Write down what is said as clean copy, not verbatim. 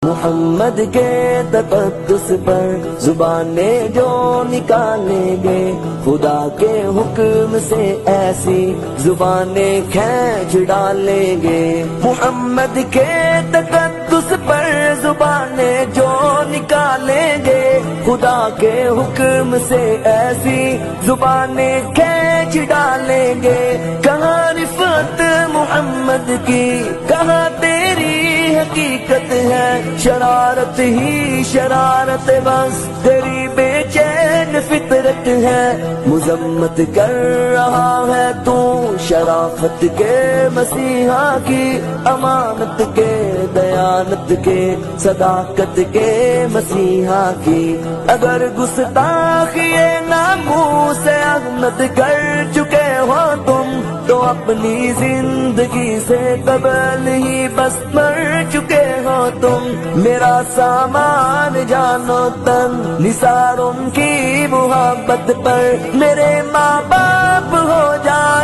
محمد کے تقدس پر زبانیں جو نکالیں گے، خدا کے حکم سے ایسی زبانیں کھینچ ڈالیں گے۔ محمد کے تقدس پر زبانیں جو نکالیں گے، خدا کے حکم سے ایسی زبانیں کھینچ ڈالیں گے۔ کہاں رفعت محمد کی، کہاں تیری حقیقت ہے، شرارت ہی شرارت بس تیری بے چین فطرت ہے۔ مذمت کر رہا ہے تو شرافت کے مسیحا کی، امانت کے دیانت کے صداقت کے مسیحا کی۔ اگر گستاخی ناموس احمد کر چکے ہو تم، تو اپنی زندگی سے قبل ہی بس مر چکے ہو تم۔ میرا سامان جانو تن نثار ان کی محبت پر، میرے ماں باپ ہو جائے